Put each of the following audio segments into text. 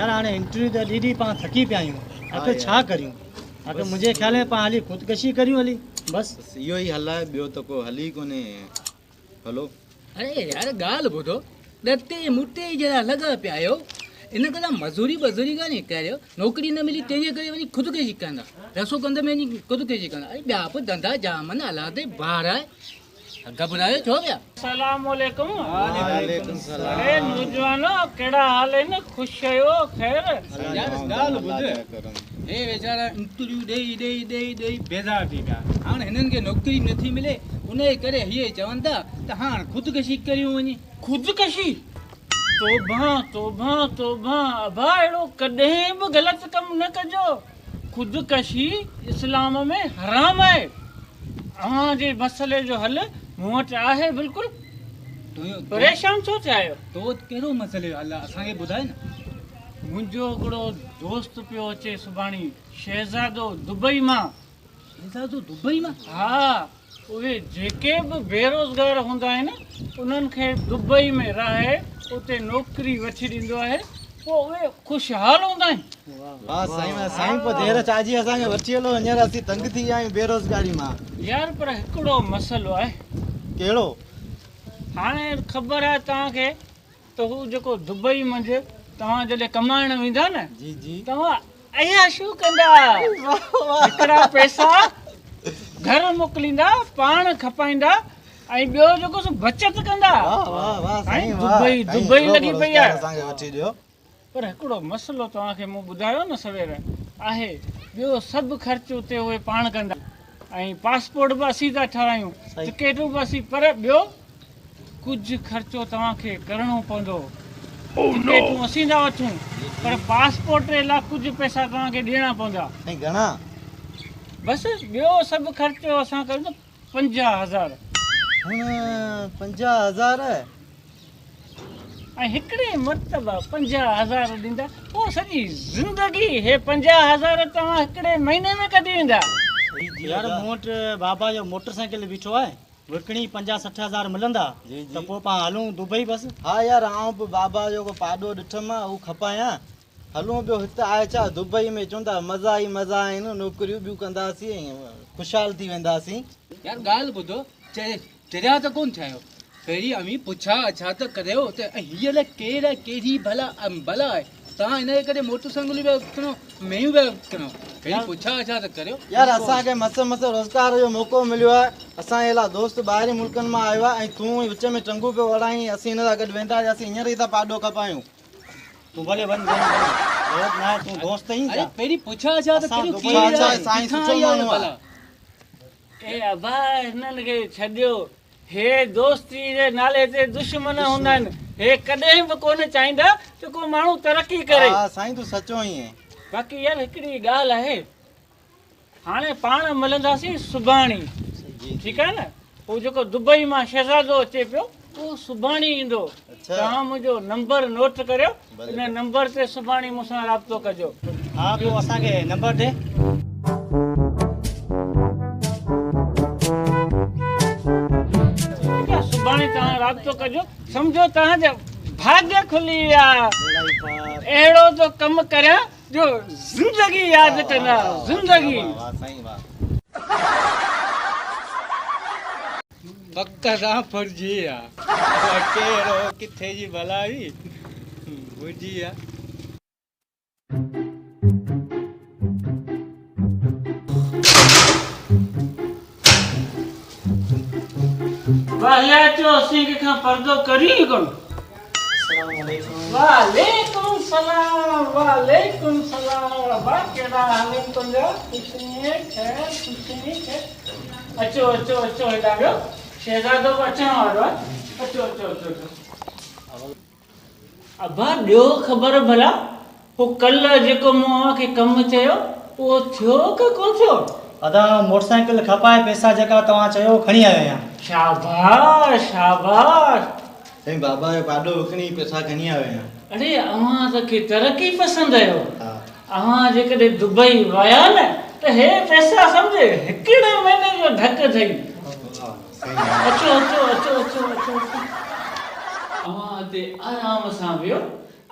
यार हाणे इंटरव्यू त ॾीदी पाण थकी पिया आहियूं आखिर छा करियूं आखिर मुंहिंजे ख्याल में पाण हली ख़ुदकशी करियूं हली बस इहो ई हल आहे ॿियो त को हली कोन्हे हलो अरे यार ॻाल्हि ॿुधो ॾटे मुटे जहिड़ा लॻा पिया आहियो इन करे मज़ूरी बज़ूरी कान्हे करियो नौकिरी न मिली तंहिंजे करे वञी ख़ुदकशी कंदा रसो कंदे में वञी ख़ुदकशी कंदा अरे ॿिया बि धंधा जाम आहिनि हालात ॿार आहे घबरायो छो पिया अस्सलाम वालेकुम वालेकुम सलाम अरे नौजवानो कहिड़ा हाल आहिनि ख़ुशि आहियो ख़ैर यार ॻाल्हि ॿुध हे वीचारा इंटरव्यू ॾेई ॾेई ॾेई ॾेई बेज़ार थी पिया हाणे हिननि खे नौकिरी नथी मिले उन जे करे हीअ चवनि था त हाणे ख़ुदकशी करियूं वञी ख़ुदकशी तोबा तोबा तोबा अबा अहिड़ो कॾहिं बि ग़लति कमु न कजो ख़ुदकशी इस्लाम में हराम आहे अव्हांजे मसइले जो हल मूं वटि आहे बिल्कुलु परेशान छो थिया आहियो तो कहिड़ो मसइलो अलाह असांखे ॿुधाए न मुंहिंजो हिकिड़ो दोस्त पियो अचे सुभाणे शहज़ादो दुबई मां शहज़ादो दुबई मां हा उहे जेके बि बेरोज़गार हूंदा आहिनि उन्हनि खे दुबई में रहे उते नौकिरी वठी ॾींदो आहे पोइ उहे ख़ुशहाल हूंदा आहिनि वाह साईं पोइ देर चाजी असांखे वठी हलो हींअर असीं तंग थी विया आहियूं बेरोज़गारी मां यार पर हिकिड़ो मसइलो आहे कहिड़ो हाणे ख़बर आहे तव्हांखे त हू जेको दुबई मंझि तव्हां जॾहिं कमाइण वेंदा न जी जी तव्हां अयाशू कंदा हिकिड़ा पैसा घर मोकिलींदा पाण खपाईंदा ऐं ॿियो जेको सो बचत कंदा वाह वाह वाह साईं वाह दुबई दुबई लॻी पई आहे असांखे वठी ॾियो पर हिकिड़ो मसइलो तव्हांखे मूं ॿुधायो न सवेर आहे ॿियो सभु ख़र्चु उते उहे पाण कंदा ऐं पासपोर्ट बि असीं था ठारायूं टिकेटूं बि असीं पर ॿियो कुझु ख़र्चो तव्हांखे करिणो पवंदो टिकेटूं असीं था वठूं पर पासपोर्ट जे लाइ कुझु पैसा तव्हांखे ॾियणा पवंदा ऐं घणा बसि ॿियो सभु ख़र्चो असां कयूं त 50,000 50,000 ऐं हिकिड़े मरतबा 50,000 ॾींदा पोइ सॼी ज़िंदगी हे 50,000 तव्हां हिकिड़े महीने में कढी वेंदा यार मूं वटि बाबा जो मोटरसाइकिल बीठो आहे विकिणी 50-60,000 मिलंदा त पोइ पाण हलूं दुबई बसि हा यार आउं बि बाबा जो को पाॾो ॾिठमि हू खपायां हलूं ॿियो हिते आहे छा दुबई में चवंदा मज़ा ई मज़ा आहिनि नौकिरियूं ॿियूं कंदासीं ऐं ख़ुशहाल थी वेंदासीं यार ॻाल्हि ॿुधो चरिया त कोन थिया आहियो पहिरीं अमी पुछा अछा त करियो त हीअ लाइ केरु आहे कहिड़ी भला भला आहे तव्हां हिन जे करे मोटरसाइकिल पिया विकिणो मेयूं पिया विकिणो पहिरीं पुछा अछा त करियो यार असांखे मस रोज़गार जो मौक़ो मिलियो आहे असांजे लाइ दोस्त ॿाहिरि मुल्कनि मां आयो आहे ऐं तूं विच में चङो पियो वड़ाई असीं हिन सां गॾु वेंदासीं हींअर ई था पाॾो खपायूं तूं भले वञ ज़रूरत न आहे तूं दोस्त ई अरे पहिरीं पुछा अछा त करियो दुबई केरु अच्छा, आहे साईं किथां सुठो आई आहे माण्हू आहे। भला ए अबा हिननि खे छॾियो हे दोस्ती जे नाले ते दुश्मन हूंदा आहिनि हे कॾहिं बि कोन चाहींदा त को माण्हू तरक़ी करे हा साईं तूं सचो ई आहे बाक़ी यार हिकिड़ी ॻाल्हि आहे हाणे पाण मिलंदासीं सुभाणे ठीकु आहे न हू जेको दुबई मां शहज़ादो अचे पियो उहो सुभाणे ईंदो तव्हां मुंहिंजो नंबर नोट करियो इन नंबर ते सुभाणे मूंसां राब्तो कजो हा तूं असांखे नंबर ॾे सुभाणे तव्हां राब्तो कजो सम्झो तव्हांजा भाग्य खुली विया अहिड़ो तो कमु करियां जो ज़िंदगी यादि कंदा ज़िंदगी वाह साईं वाह पक सां फर्जी आहे कहिड़ो किथे जी भलाई भुलिजी आहे वाले तो असीं खां पर्दो करी कोन वालेकुम सलाम बा केड़ा हाल तुंहिंजा अचो अचो अचो हेॾा वियो शहज़ादो अचण वारो आहे अचो अचो अचो अचो अबा ॾियो ख़बर भला हू कल्ह जेको मूं अव्हांखे कमु चयो उहो थियो की कोन थियो अदा मोटरसाइकिल खपाए पैसा जेका तव्हां चयो खणी आयो आहियां शाबाश शाबाश साईं बाबा जो पाॾो विकिणी पैसा खणी आयो आहियां अरे अव्हां त खे तरक़ी पसंदि आयो हा अव्हां जेकॾहिं दुबई विया न त हे पैसा सम्झे हिकिड़े महीने जो ढक थई अचो अचो अचो अचो अचो अव्हां हिते आराम सां वियो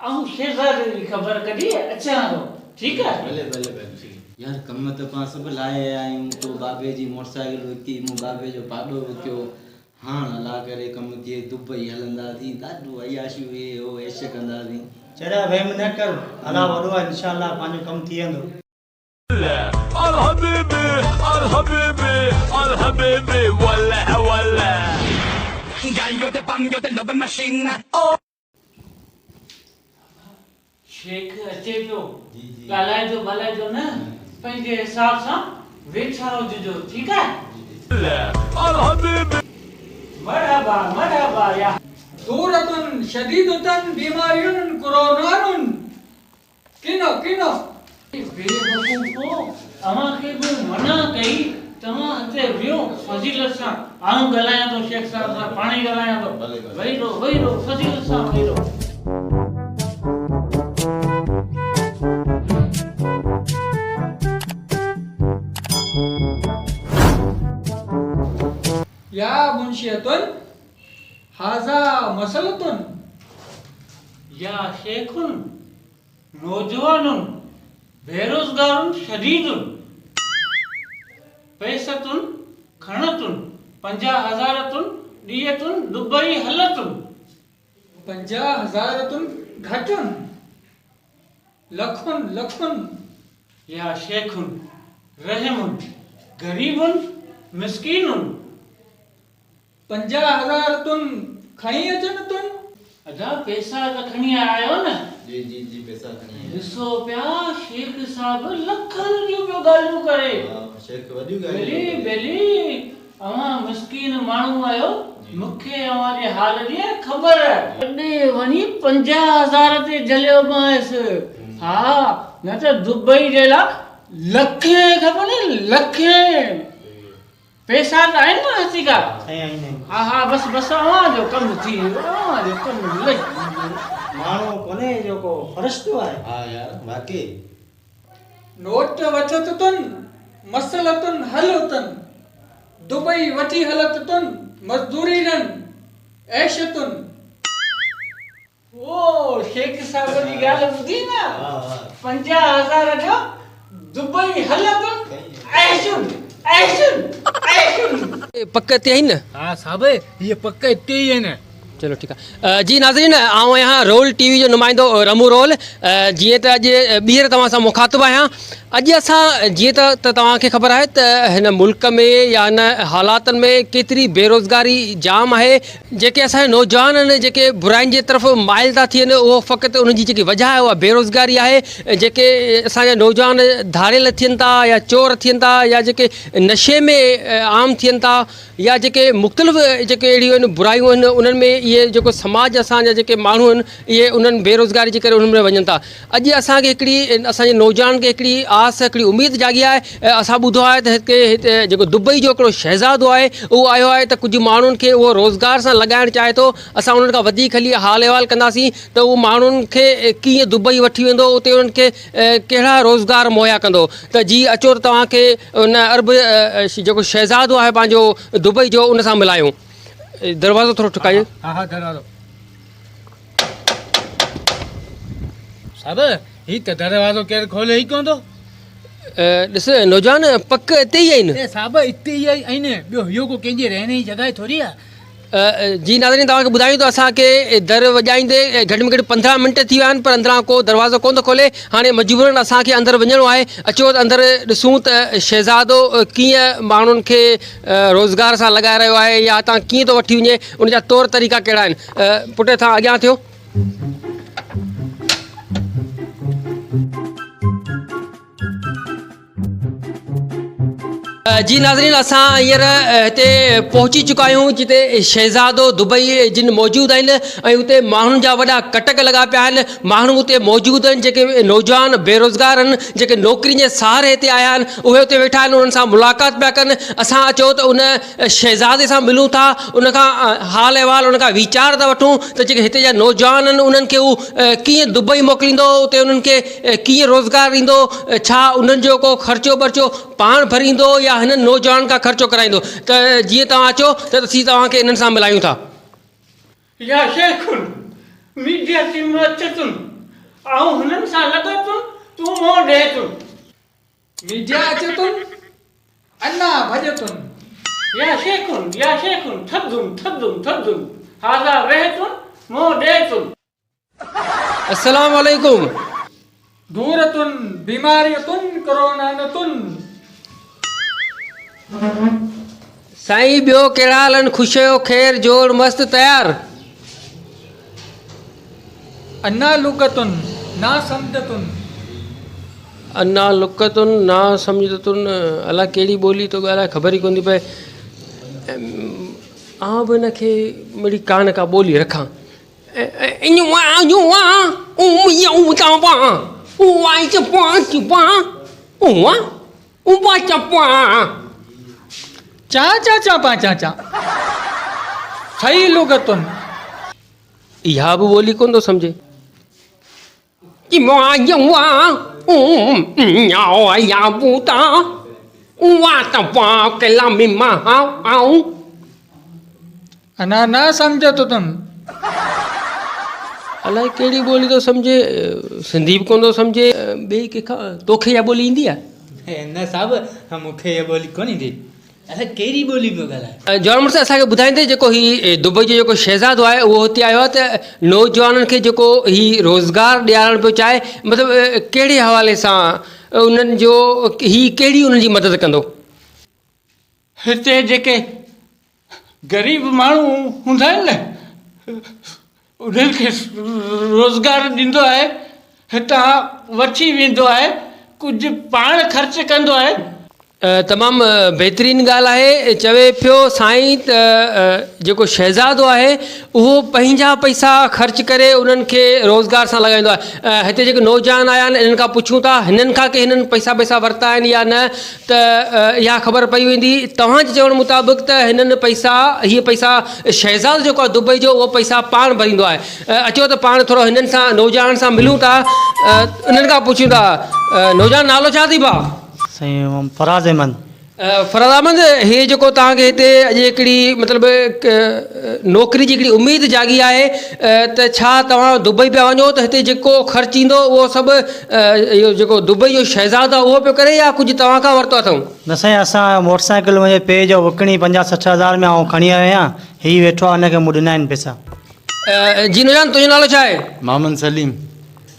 ऐं शेज़ादे जी ख़बर कढी अचां थो ठीकु आहे भले भले भले यार कम त पाण सभु लाहे आहियूं तो बाबे जी मोटरसाइकिल विकी मूं बाबे जो पाॾो विकियो हाणे हला करे कम थिए दुबई हलंदासीं ॾाढो अयाशी हुए हो ऐश कंदासीं चढ़िया वहम न कर अला वॾो आहे इंशाल्लाह पंहिंजो कमु थी वेंदो الحبيبي الحبيبي الحبيبي ولا ولا Gallo de bango de love machine Sheikh अचे पियो ॻाल्हाइजो ॻाल्हाइजो न पंहिंजे हिसाब सां वेठा हुजिजो ठीकु आहे الحبيبي मरहबा मरहबा या सूरतुन शदीदुतन बीमारियुन कोरोनानुन किनो किनो बेवकूफ़ो अव्हांखे बि मना कई तव्हां हिते वियो फज़ीलत सां आऊं ॻाल्हायां थो शेख साहिब सां पाणी ॻाल्हायां थो वेही रहो फज़ीलत सां वेही रहो या मुंशियतुन हाजा मसलतुन या शेखुन नौजवानुन बेरोजगारुन शदीदुन पैसतुन खणतुन 50,000 दियतुन दुबई हलतुन 50,000 घटुन लखुन लखुन या शेखुन रहमुन गरीबुन मिस्कीनुन 50,000 खणी अचनि तुन अदा पैसा त खणी आयो न जी जी जी पैसा खणी ॾिसो पिया शेख साहब लखनि जूं पियो ॻाल्हियूं करे शेख वॾियूं बेली बेली अवां मिस्कीन माण्हू आहियो मूंखे अव्हांजे हाल जी ख़बर आहे कॾहिं वञी 50,000 ते जलियो मांसि हा न त दुबई जे लाइ लखे खपनि लखे पैसा त आहिनि न हसीका हा हा बसि बसि अव्हांजो कमु थी वियो अव्हांजो कमु लही माण्हू कोन्हे जेको फ़रिश्तो आहे हा यार वाकई नोट वठत तुन मसलतुन हलतुन दुबई वठी हलत तुन मजदूरी नन ऐशतुन ओ शेख साहब जी ॻाल्हि ॿुधी न 50,000 जो दुबई हलतुन ऐशुन ऐशुन ऐशुन पक ते आहिनि न हा साहब ये पक्का इते ही है न चलो ठीकु आहे जी नाज़रीन आउं आहियां रोल टीवी जो नुमाइंदो रमू रोल जीअं त अॼु ॿीहर तव्हां सां मुखातिबु आहियां अॼु असां जीअं त तव्हांखे ख़बर आहे त हिन मुल्क में या हिन हालातनि में केतिरी बेरोज़गारी जाम आहे जेके असांजे नौजवान आहिनि जेके बुराइनि जे तरफ़ माइल था थियनि उहो फ़क़ति उनजी जेकी वजह आहे उहा बेरोज़गारी आहे जेके असांजा नौजवान धारियल थियनि था या चोर थियनि था या जेके नशे में आम थियनि था या जेके मुख़्तलिफ़ जेके अहिड़ियूं आहिनि बुरायूं आहिनि उन्हनि में इहे जेको समाज असांजा जेके माण्हू आहिनि इहे उन्हनि बेरोज़गारी जे करे उन्हनि में वञनि था अॼु असांखे हिकिड़ी असांजे नौजवान खे हिकिड़ी आस हिकिड़ी उमेदु जागी आहे असां ॿुधो आहे त हिते जेको दुबई जो हिकिड़ो शहज़ादो आहे उहो आयो आहे त कुझु माण्हुनि खे उहो रोज़गार सां लॻाइणु चाहे थो असां उन्हनि खां वधीक हली हाल अहिवाल कंदासीं त उहो माण्हुनि खे कीअं दुबई वठी वेंदो उते उन्हनि खे कहिड़ा रोज़गार मुहैया कंदो त जी अचो त तव्हांखे उन अरब जेको शहज़ादो आहे पंहिंजो दुबई जो उन सां मिलायूं दरवाज़ो थोरो ठुकाइयो हा हा दरवाज़ो साहब ही त दरवाज़ो केरु खोले ई कोन थो ॾिस नौजवान पक हिते ई आहिनि ए साहब इते ई आहिनि ॿियो इहो को कंहिंजे रहण जी जॻह थोरी आहे जी नाज़रीन तव्हांखे ॿुधायूं त असांखे दर वॼाईंदे घटि में घटि 15 मिंट थी विया आहिनि पर अंदरां को दरवाज़ो कोन थो खोले हाणे मजबूरन असांखे अंदरि वञिणो आहे अचो त अंदरि ॾिसूं त शहज़ादो कीअं माण्हुनि खे रोज़गार सां लॻाए रहियो आहे या हितां कीअं थो वठी वञे उनजा तौर तरीक़ा कहिड़ा आहिनि पुटु तव्हां अॻियां थियो जी नाज़रीन असां हींअर हिते पहुची चुका आहियूं जिते शहज़ादो दुबई जिन मौजूदु आहिनि ऐं उते माण्हुनि जा वॾा कटक लॻा पिया आहिनि माण्हू उते मौजूदु आहिनि जेके नौजवान बेरोज़गार आहिनि जेके नौकिरी जे सहारे हिते आया आहिनि उहे उते वेठा आहिनि उन्हनि सां मुलाक़ात पिया कनि असां अचो त उन शहज़ादे सां मिलूं था उनखां हाल अहिवाल उनखां वीचार था वठूं त जेके हिते जा नौजवान आहिनि उन्हनि खे उहो कीअं दुबई मोकिलींदो उते उन्हनि खे कीअं रोज़गार ॾींदो छा उन्हनि जो को ख़र्चो वर्चो पाण भरींदो या हिननि नौजवान खां ख़र्चो कराईंदो त जीअं तव्हां अचो त असीं तव्हांखे इन्हनि सां मिलायूं था या शेखुन मीडिया टीम अचतुन आऊं हुननि सां लॻो तूं मों ॾे तूं विद्या अचतुन अन्ना भजतुन या शेखुन थद्दुन हाज़ा रहतुन मों ॾे तूं अस्सलाम वालेकुम। दूरतुन बीमारियतुन कोरोनानतुन। साईं ॿियो कहिड़ा हाल आहिनि? ख़ुशि आहियो? ख़ैर जोड़ मस्तु तयारु? अन्ना लुकतुन ना समझतुन। अन्ना लुकतुन ना सम्झतुन, अलाए कहिड़ी ॿोली तो ॻाल्हाए, ख़बर ई कोन थी पए। आउं बि हिनखे मिड़ी का न का ॿोली रखां। चा चा चा पा चा चा सही लुगतुन। इहा बि ॿोली कोन थो सम्झे। अन्ना ना समझतुन। अलाए कहिड़ी ॿोली थो सम्झे, सिंधी बि कोन थो सम्झे, ॿिए कंहिंखां तोखे इहा ॿोली ईंदी आहे? न साहब मूंखे इहा ॿोली कोन ईंदी। असां कहिड़ी ॿोली पियो ॻाल्हाए? जॉन मुड़ुसु असांखे ॿुधाईंदे जेको ही दुबई जो जेको शहज़ादो आहे उहो हिते आयो आहे त नौजवाननि खे जेको ही रोज़गार ॾियारणु पियो चाहे, मतिलबु कहिड़े हवाले सां उन्हनि जो ही कहिड़ी उन्हनि जी मदद कंदो? हिते जेके ग़रीब माण्हू हूंदा आहिनि न, उन्हनि खे रोज़गार ॾींदो आहे, हितां वठी वेंदो आहे, कुझु पाण ख़र्च कंदो आहे। तमामु बहितरीनु ॻाल्हि आहे। चवे पियो साईं त जेको शहज़ादो आहे उहो पंहिंजा पैसा ख़र्च करे उन्हनि खे रोज़गार सां लॻाईंदो आहे। हिते जेके नौजवान आया आहिनि इन्हनि खां पुछूं था हिननि खां की हिननि पैसा वरिता आहिनि या न, त इहा ख़बर पई वेंदी। तव्हांजे चवण मुताबिक़ त हिननि हीअ पैसा शहज़ादो जेको आहे दुबई जो उहो पैसा पाण भरींदो आहे। अचो त पाण थोरो हिननि सां नौजवान सां मिलूं था, इन्हनि खां पुछूं था। नौजवान नालो छा थी भाउ? साईं फराज़ अहमद। फराज़ अहमद, हीअ जेको तव्हांखे हिते अॼु हिकिड़ी मतिलबु नौकिरी जी हिकिड़ी उमेदु जागी आहे, त छा तव्हां दुबई पिया वञो त हिते जेको ख़र्चु ईंदो उहो सभु इहो जेको दुबई जो शहज़ादो आहे उहो पियो करे या कुझु तव्हां खां वरितो अथऊं? न साईं, असां मोटरसाइकिल मुंहिंजे पे जो विकिणी 50-60 हज़ार में आउं खणी आयो आहियां। हीउ वेठो आहे, हिनखे मूं ॾिना आहिनि पैसा। जी नौजवान, तुंहिंजो नालो छा आहे? मोहम्मद सलीम।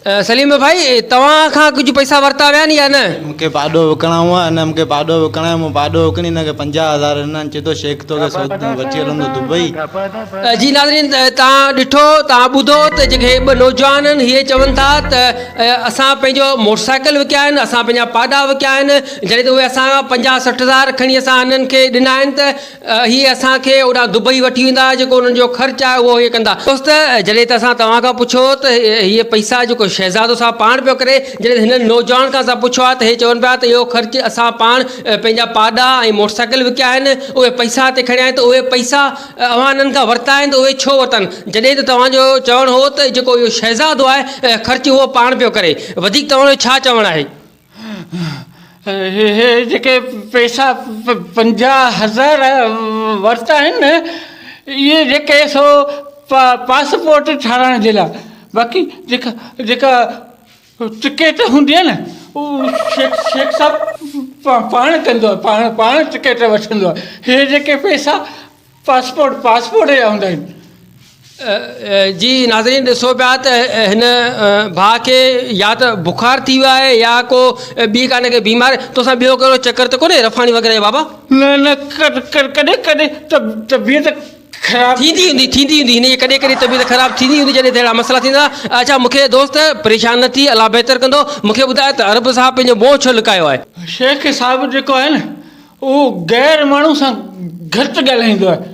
सलीम भाई, तव्हां खां कुझु पैसा वरिता विया आहिनि या न? मूंखे पाॾो विकिणा हुआ, अने मूंखे पाॾो विकिणा आहे। मूं पाॾो विकिणी हिनखे 50,000 ॾिना। चए थो शेख तोखे वठी हलंदो दुबई। जी नाज़रीन, तव्हां ॾिठो, तव्हां ॿुधो त जेके ॿ नौजवान आहिनि हीअ चवनि था त असां पंहिंजो मोटरसाइकिल विकिया आहिनि, असां पंहिंजा पाॾा विकिया आहिनि। जॾहिं त उहे असां 50-60 हज़ार खणी असां हिननि खे ॾिना आहिनि त हीअ असांखे ओॾां दुबई वठी वेंदा, जेको उन्हनि जो ख़र्चु आहे उहो हीअ कंदा। दोस्त, जॾहिं त असां तव्हां खां पुछो त हीअ पैसा जेको शहज़ादो साहब पाण पियो करे, जॾहिं हिननि नौजवान खां असां पुछो आहे त हे चवनि पिया त इहो ख़र्चु असां पाण पंहिंजा पाॾा ऐं मोटरसाइकिल विकिया आहिनि, उहे पैसा हिते खणिया आहिनि, त उहे पैसा अवां हिननि खां वरिता आहिनि त उहे छो वरितनि? जॾहिं त तव्हांजो चवणु हो त जेको इहो शहज़ादो आहे ख़र्चु उहो पाण पियो करे, वधीक तव्हांजो छा चवणु आहे? हे जेके पैसा 50,000 वरिता आहिनि न, इहे जेके सो पासपोर्ट ठाहिराइण जे लाइ, बाक़ी जेका टिकेट हूंदी आहे न उहो शेख साहब पाण कंदो आहे, पाण टिकेट वठंदो आहे। हे जेके पैसा पासपोर्ट जा हूंदा आहिनि। जी नाज़रीन, ॾिसो पिया त हिन भाउ खे या त बुखार थी वियो आहे या को ॿी काने के बीमारी। तोसां ॿियो कहिड़ो चकर त कोन्हे रफाणी वग़ैरह बाबा? न कॾहिं तबियत ख़राब थींदी हूंदी हिन जी कॾहिं कॾहिं तबियत ख़राबु थींदी हूंदी जॾहिं अहिड़ा मसइला थींदा। अच्छा, मूंखे दोस्त परेशान न थी, अलाह बहितर कंदो। मूंखे ॿुधाए त अरब साहब पंहिंजो मोह छो लिकायो आहे? शेख साहब जेको आहे न उहो गैर माण्हू सां घटि ॻाल्हाईंदो आहे।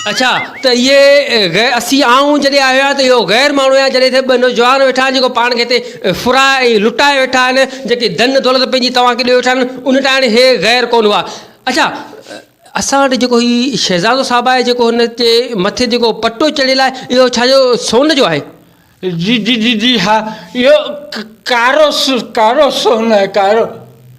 अच्छा, त इहे असीं आऊं जॾहिं आयो आहियां त इहो गैर माण्हू आहे। जॾहिं ॿ नौजवान वेठा आहिनि जेको पाण खे हिते फुराए ऐं लुटाए वेठा आहिनि, जेके धन दौलत पंहिंजी तव्हांखे ॾेई वेठा आहिनि, उन टाइम हे गैर कोन हुआ। अच्छा, असां वटि जेको हीउ शहज़ादो साहबु आहे जेको हुन ते मथे जेको पटो चढ़ियल आहे, इहो छाजो सोन जो आहे? जी हा, इहो कारो सोन आहे, कारो।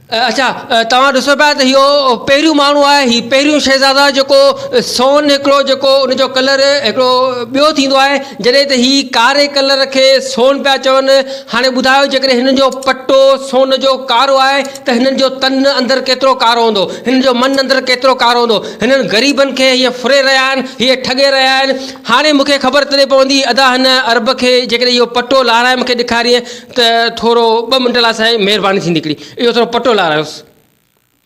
अच्छा तव्हां ॾिसो पिया त इहो पहिरियों माण्हू आहे, हीउ पहिरियों शहज़ादा जेको सोन हिकिड़ो जेको उनजो कलर हिकिड़ो ॿियो थींदो आहे, जॾहिं त हीउ कारे कलर खे सोन पिया चवनि। हाणे ॿुधायो जेकॾहिं हिननि जो पटो सोन जो कारो आहे त हिननि जो तन अंदरि केतिरो कारो हूंदो, हिननि जो मन अंदरि केतिरो कारो हूंदो। हिननि ग़रीबनि खे हीअ फुरे रहिया आहिनि, हीअ ठगे रहिया आहिनि। हाणे मूंखे ख़बर तॾहिं पवंदी अदा हिन अरब खे जेकॾहिं इहो पटो लाराए मूंखे ॾेखारीअ त थोरो 2 मिंट लाइ साईं महिरबानी थींदी हिकिड़ी, इहो थोरो पटो लारायोसि।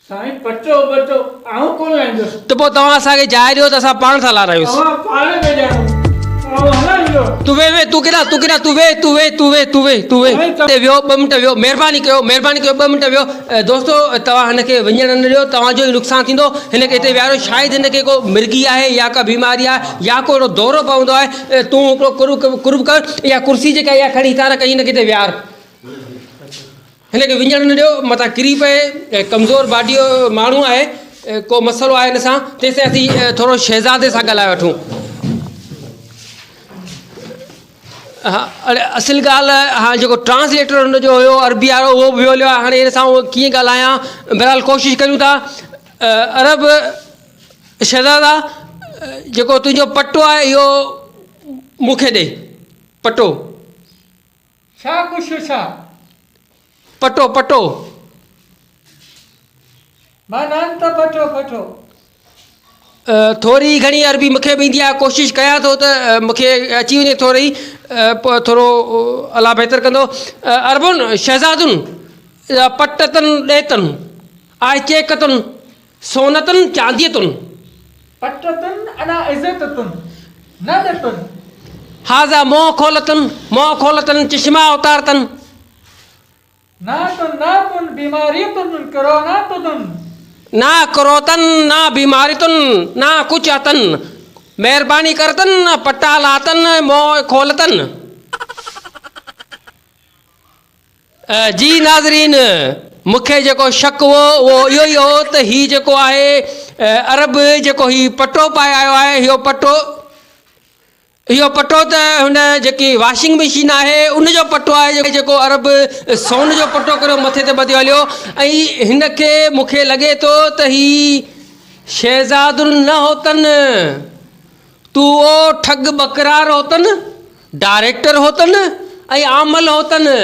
साईं पटो बटो आऊं कोन लाईंदुसि, त पोइ तव्हां असांखे जाइ ॾियो त असां पाण सां लारायूंसि। तव्हां पाणे में ॼाणो आऊं हलाईंदो। तूं वे तूं किथां तूं वे ते वियो 2 मिंट वियो, महिरबानी कयो 2 मिंट वियो। दोस्तो तव्हां हिनखे वञण न ॾियो, तव्हांजो ई नुक़सानु थींदो। हिनखे हिते विहारो, शायदि हिनखे को मिर्गी आहे या का बीमारी आहे या को दौरो पवंदो आहे। तूं हिकिड़ो कुर्ब कर, इहा कुर्सी जेका इहा खणी हितां रख, हिनखे हिते विहार, हिनखे विञण न ॾियो, मथां किरी पए। कमज़ोर बाडी जो माण्हू आहे, को मसइलो आहे हिन सां, तेसिताईं असीं थोरो शहज़ादे सां ॻाल्हाए वठूं। हा असुल ॻाल्हि हा जेको ट्रांसलेटर हुनजो हुयो अरबी वारो उहो बि हलियो आहे। हाणे हिन सां उहो कीअं ॻाल्हायां, बहरहाल कोशिशि कयूं था। अरब शहज़ादा जेको तुंहिंजो पटो आहे इहो मूंखे ॾे। पटो छा कुझु छा पटो मां नान त पटो पटो थोरी घणी अरबी मूंखे बि ईंदी आहे, कोशिशि कयां थो त मूंखे अची वञे थोरी, पोइ थोरो अलाह बहितर कंदो। अरबुन शहज़ादुन पटतन ॾेतन आइचेकतन सोनतन चांदीअतुन पटतन अना इज़ततन न ॾेतन हाज़ा मोह खोलतन चश्मा उतारतन नातुन बीमारियतुन करोनातुन ना करोतन ना बीमारितुन ना कुछ अतन महिरबानी करतन पटा लातन मोह खोलतन। जी नाज़रीन, मूंखे जेको शक हो उहो इहो ई हो त हीउ जेको आहे अरब जेको हीउ पटो पाए आयो आहे, इहो पटो त हुन जेकी वॉशिंग मशीन आहे उनजो पटो आहे, जेको अरब सोन जो पटो करे मथे ते ॿधियो हलियो। ऐं हिनखे मूंखे लॻे थो त ही शहज़ादुन न होतनि, तू ओ ठग बकरार होतनि, डायरेक्टर होतनि ऐं आमल होतनि।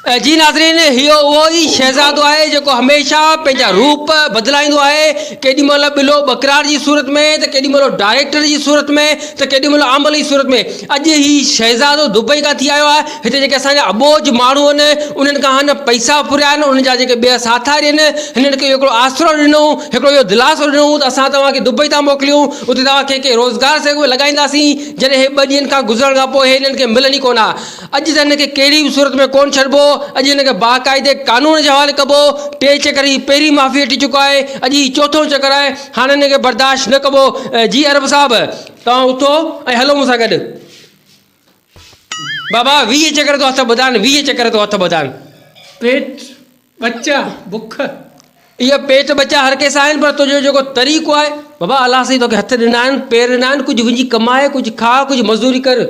जी नाज़रीन, इहो उहो ई शहज़ादो आहे जेको हमेशह पंहिंजा रूप बदिलाईंदो आहे, केॾी महिल ॿिलो बकरार जी सूरत में त केॾी महिल डायरेक्टर जी सूरत में त केॾी महिल आमल जी सूरत में। अॼु ही शहज़ादो दुबई खां थी आयो आहे। हिते जेके असांजा अबोज माण्हू आहिनि उन्हनि खां हिन पैसा फुरिया आहिनि, उन्हनि जा जेके ॿिया साथारी आहिनि हिननि खे हिकिड़ो आसरो ॾिनऊं, हिकिड़ो इहो दिलासो ॾिनऊं त असां तव्हांखे दुबई था मोकिलियूं, उते तव्हांखे कंहिं रोज़गार से लॻाईंदासीं, जॾहिं हे 2 ॾींहंनि खां गुज़रण खां पोइ हिननि खे मिलनि ई कोन हा। अॼु त हिनखे कहिड़ी बि सूरत में कोन छॾिबो, अॼु हिनखे बाक़ाइदे कानून जे हवाले कबो। 3 चकर ही पहिरीं माफ़ी हटी चुको आहे, अॼु ही 4थों चकर आहे, हाणे हिनखे बर्दाश्त न कबो। जी अरब साहब तव्हां उथो ऐं हलो मूंसां गॾु। बाबा 20 चकर तो हथ ॿधाइनि, 20 चकर तो हथ ॿधाइनि। पेट बच्चा बुख इहे पेट बचा हर कंहिंसां आहिनि, पर तुंहिंजो जेको तरीक़ो आहे बाबा अलाह साईं तोखे हथ ॾिना आहिनि, पेर ॾिना आहिनि, कुझु वञी कमाए, कुझु खा, कुझु मज़दूरी कर,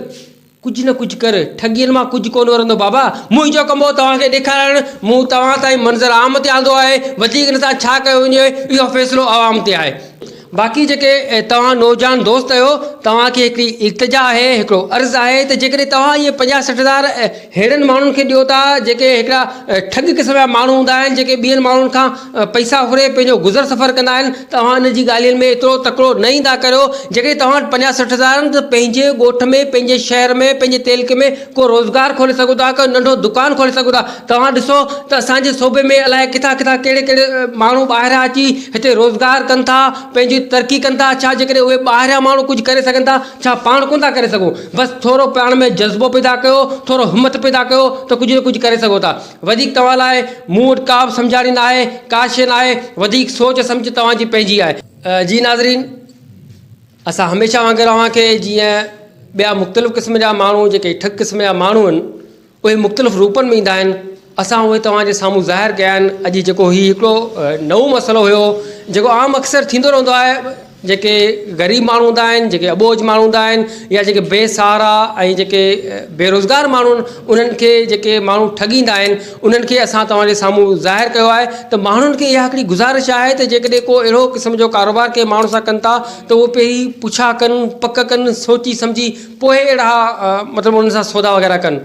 कुझु न कुझु कर। ठॻीअ मां कुझु कोन वरंदो बाबा। मुंहिंजो कमु हो तव्हांखे ॾेखारणु, मूं तव्हां ताईं मंज़र आम ते आंदो आहे, वधीक हिन सां छा कयो वञे इहो फ़ैसिलो आवाम ते आहे। बाक़ी जेके तव्हां नौजवान दोस्त आहियो, तव्हांखे हिकिड़ी इल्तिजा आहे, हिकिड़ो अर्ज़ु आहे त जेकॾहिं तव्हां इहे 50-60 हज़ार अहिड़नि माण्हुनि खे ॾियो था जेके हिकिड़ा ठग क़िस्म जा माण्हू हूंदा आहिनि, जेके ॿियनि माण्हुनि खां पैसा फुरे पंहिंजो गुज़र सफ़र कंदा आहिनि, तव्हां इन जी ॻाल्हियुनि में एतिरो तकिड़ो न ईंदा करियो। जेकॾहिं तव्हां 50-60 हज़ार आहिनि त पंहिंजे ॻोठ में, पंहिंजे शहर में, पंहिंजे तेलके में को रोज़गार खोले सघो था, को नंढो दुकानु खोले सघो था। तव्हां ॾिसो त असांजे सूबे में अलाए किथां किथां कहिड़े कहिड़े माण्हू ॿाहिरां अची हिते रोज़गार कनि था, पंहिंजी तरक़ी कनि था। छा जेकॾहिं उहे ॿाहिरियां माण्हू कुझु करे सघनि था, छा पाण कोन था करे सघूं? बसि थोरो पाण में जज़्बो पैदा कयो, थोरो हिमत पैदा कयो त कुझु न कुझु करे सघो था। वधीक तव्हां लाइ मूं वटि का बि सम्झाणी न आहे, का शइ न आहे, वधीक सोच सम्झ तव्हांजी पंहिंजी आहे। जी नाज़रीन, असां हमेशह वांगुरु तव्हांखे जीअं ॿिया मुख़्तलिफ़ क़िस्म जा माण्हू जेके ठग क़िस्म जा माण्हू आहिनि उहे मुख़्तलिफ़ रूपनि में ईंदा आहिनि, असां उहे तव्हांजे साम्हूं ज़ाहिर कया आहिनि। अॼु जेको हीउ हिकिड़ो नओं मसइलो हुयो जेको आम अक्सर थींदो रहंदो आहे, जेके ग़रीब माण्हू हूंदा आहिनि, जेके अबोझ माण्हू हूंदा आहिनि, या जेके बेसहारा ऐं जेके बेरोज़गार माण्हू आहिनि, उन्हनि खे जेके माण्हू ठॻींदा आहिनि, उन्हनि खे असां तव्हांजे साम्हूं ज़ाहिर कयो आहे। त माण्हुनि खे इहा हिकिड़ी गुज़ारिश आहे त जेकॾहिं को अहिड़ो क़िस्म जो कारोबार कंहिं माण्हू सां कनि था त उहो पहिरीं पुछा कनि, पक कनि, सोची सम्झी पोइ अहिड़ा मतिलबु उन्हनि सां सौदा वग़ैरह कनि।